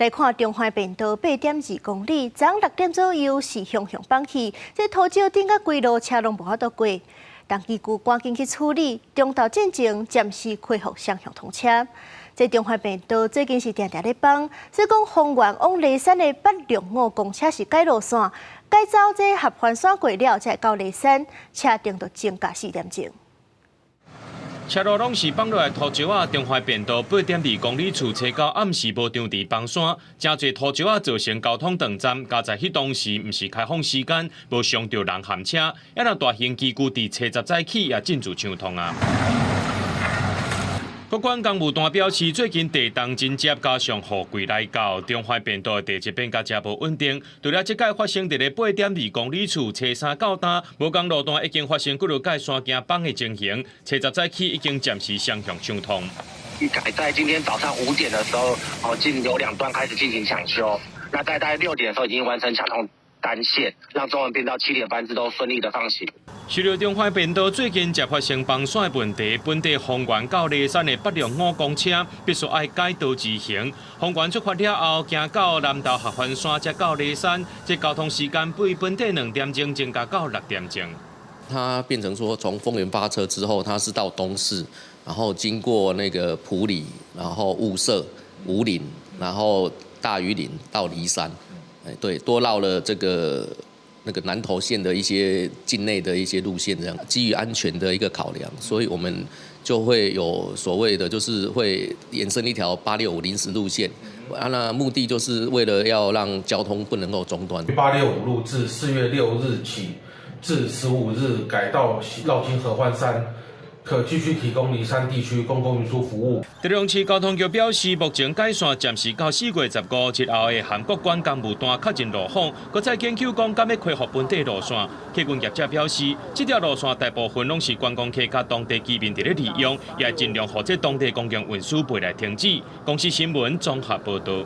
来看中环便道8.2公里，早上6点左右是向放弃，这土石顶甲规路车拢无法度过。当机局赶紧去处理，中道进前暂时恢复双向通车。这中环便道最近是常常咧放，所以讲丰原往梨山的865公车是改路线，改走这合欢线过了才到梨山，车程就增加4点钟。车路拢是放落来土石啊，中环便道8.2公里处车到暗时无张伫放山，真侪土石啊造成交通断站。加在迄当时毋是开放时间，无伤到人含车，也让大型机具伫车10载起也进驻畅通啊。各管公务单表示，最近地动真接，加上雨季来到，中环便道地质变甲真无稳定。除了即届发生伫咧8.2公里处车3到单，无共路段已经发生几落届山径崩的情形，车10载起已经暂时双向畅通。改在今天早上5点的时候，有2段开始进行抢修，那在大概6点的时候已经完成抢通单线，让中环便道7点班次都顺利的放行。受到中环便道最近才发生崩线的问题，本地丰原到梨山的865公车必须爱改道自行。丰原出发了后，行到南投合欢山，才到梨山，这交通时间比本地2点钟增加到6点钟。它变成说，从丰原发车之后，它是到东势，然后经过那个埔里，然后雾社、武岭，然后大屿岭到梨山，对，多绕了那个南投县的一些境内的一些路线，这样基于安全的一个考量，所以我们就会有所谓的，就是会延伸一条865临时路线，那目的就是为了要让交通不能够中断。865路自4月6日起至15日改道绕经合欢山。可继续提供梨山地区公共运输服务。台中市交通局表示，目前改线暂时到4月15日后的韩国关公务段确认路况，搁再研究讲敢要恢复本地路线。客运业者表示，这条路线大部分拢是观光客甲当地居民伫咧利用，也尽量让这当地公共运输袂来停止。公司新闻综合报道。